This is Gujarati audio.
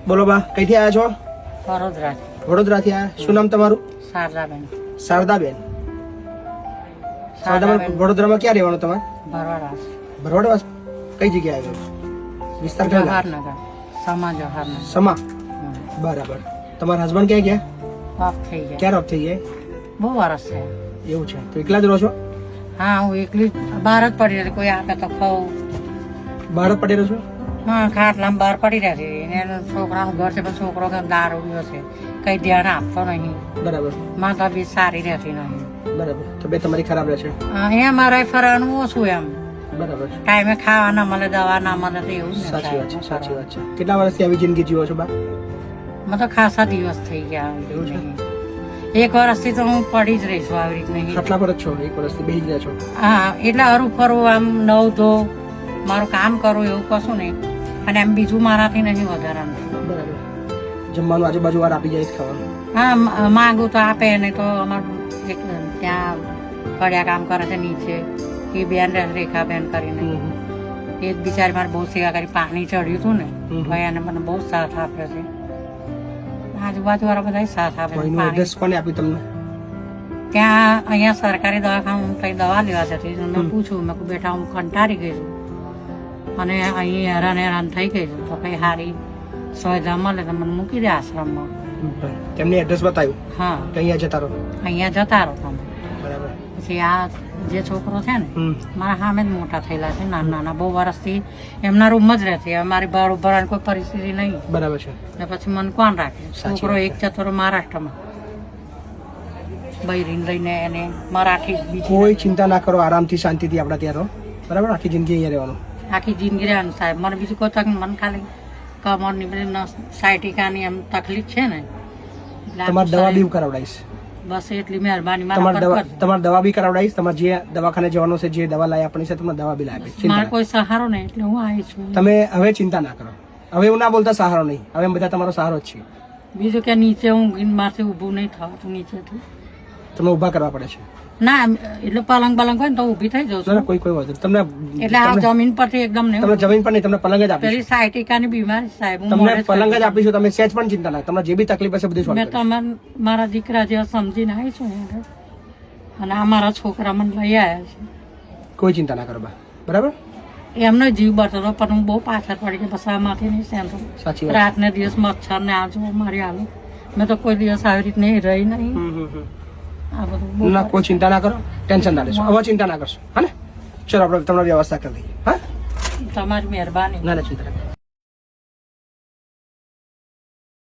બોલો બા, કઈથી આવ્યા છો? વડોદરા. વડોદરાથી આવ્યા. શું નામ તમારું? શારદાબેન. શારદાબેન. શારદાબેન, વડોદરામાં ક્યાં રહેવાનું તમારે? ભરવાડ. ભરવાડ. કઈ જગ્યાએ આવ્યો? વિસ્તાર કયો? જવાહરનગર. સમા જવાહરનગર. સમા. બરાબર. તમારા હસબન્ડ ક્યાં ગયા? ઓફ થઈ ગયા. ક્યારે ઓફ થઈ ગયા? બહુ વર્ષ છે. એવું છે. તો એકલા જ રહો છો? હા, હું એકલી બહાર જ પડી રહી. કોઈ આપે તો ખાઉં. બહાર જ પડી રહ્યો છો? હા, ખાટલામાં બહાર પડી રહી. એને છોકરાનું ઘર છે પણ છોકરો દારૂ છે. કઈ ધ્યાન આપતો નહીં. બરાબર. માતા બી સારી રહેતી નહીં. બરાબર. તબિયત તમારી ખરાબ રહે છે? અહીંયા મારે ફરવાનું ઓછું એમ. બરાબર. ટાઈમે ખાવા ના મળે, દવા ના મળે તો એવું જ ને. સાચી વાત છે, સાચી વાત છે. કેટલા વર્ષથી આવી જિંદગી જીવો છો બા? મને તો ખાસા દિવસ થઈ ગયા. એવું છે? એક વર્ષથી તો હું પડી જ રહી છું આવી રીત નહીં. ખાટલા પર જ છો? એક વર્ષથી બેસી ગયા છો? હા, એટલે હરું ફરું આમ નવ ધો મારું કામ કરું એવું કશું નહીં. અને એમ બીજું મારાથી નહીં વધારાનું. બરાબર. જમવાનું આજુબાજુ વાર આપી જાય જ ખાવાનું? હા, માંગુ તો આપે નહીં તો અમારું એક ત્યાં કડિયા કામ કરે છે નીચે એ બેન રેખાબેન કરીને એ બિચારી મારે બહુ સેવા કરી. પાણી ચડ્યું હતું ને ભાઈ એને મને બહુ સાથ આપ્યો છે. આજુબાજુ વાળા બધા સાથ આપે. એડ્રેસ કોને આપ્યું તમને? ત્યાં અહીંયા સરકારી દવાખાનું કઈ દવા લેવા જતી મેં પૂછ્યું. મેં કહ્યું બેટા હું કંટાળી ગઈ છું અને અહીં હેરાન થઈ ગઈ છું તો કઈ સારી સુવિધા મળે તો મને મૂકી દે આશ્રમમાં. તેમને એડ્રેસ બતાવ્યું? હા, કે અહીંયા જતા રહો? અહીંયા જતા રહો તમે. બરાબર. પછી આ જે છોકરો છે ને મારા સામે જ મોટા થયેલા છે નાના નાના બહુ વર્ષથી એમના રૂમ જ રહેતી. હવે મારી ભાડું ભરવાની કોઈ પરિસ્થિતિ નહીં. બરાબર છે. ને પછી મને કોણ રાખે? છોકરો એક જતો રહ્યો મહારાષ્ટ્રમાં બૈરીને લઈને એને મરાઠી બીજી કોઈ ચિંતા ના કરો, આરામથી શાંતિથી આપણા ત્યાં રહો. બરાબર. આખી જિંદગી અહીંયા રહેવાનું. આખી જિંદગી રહેવાનું સાહેબ. મને બીજું કોઈ તકલીફ મને ખાલી કમરની બધી સાયટિકાની એમ તકલીફ છે ને એટલે તમારી દવા બી કરાવડાવીશ. બસ એટલી મહેરબાની મારા પર કરજો. તમારી દવા બી કરાવડાવીશ. તમારે જે દવાખાને જવાનું છે, જે દવા લાવી આપણી છે, તમને દવા બી લાવી. મારે કોઈ સહારો નહીં એટલે હું આવી છું. તમે હવે ચિંતા ના કરો. હવે એવું ના બોલતા સહારો નહીં. હવે અમે બધા તમારો સહારો જ છીએ. બીજું કે નીચે હું મારથી ઊભું નહીં થવાતું નીચેથી. તમને ઊભા કરવા પડે છે? ના, એટલે પલંગ બલંગ હોય ને તો ઊભી થઈ જાઉં છું. કોઈ વાંધો નહીં. તમને એટલે આ જમીન પરથી એકદમ નહીં. તમને જમીન પર નહીં, તમને પલંગ જ પેલી આપીશું. સાયટિકાની બીમારી સાહેબ હું તમને મોડે જ પલંગ જ કરી. આપીશું. તમે સહેજ પણ ચિંતા ના. તમને જે બી તકલીફ હશે બધી સોલ્વ મેં કરીશું. તમારા મારા દીકરા જેવા સમજીને આવી છું આગળ. અને આ મારા છોકરા મને લઈ આવ્યા છે. કોઈ ચિંતા ના કરો બા. બરાબર. એમનો જીવ બચતો પણ હું બહુ પાછળ પડી ગઈ. બસ આમાંથી નહીં સહેતો. સાચી વાત. રાત ને દિવસ મચ્છર ને આ જો મારી હાલત. મેં તો કોઈ દિવસ આવી રીત નહીં રહી નહીં. આ બધું બહુ ના, કોઈ ચિંતા ના કરો. ટેન્શન ના લેશો. હવે ચિંતા ના કરશો. હા ને? ચલો આપણે તમારી વ્યવસ્થા કરી દઈએ. હા, તમારી મહેરબાની. ના ચિંતા ના કરો.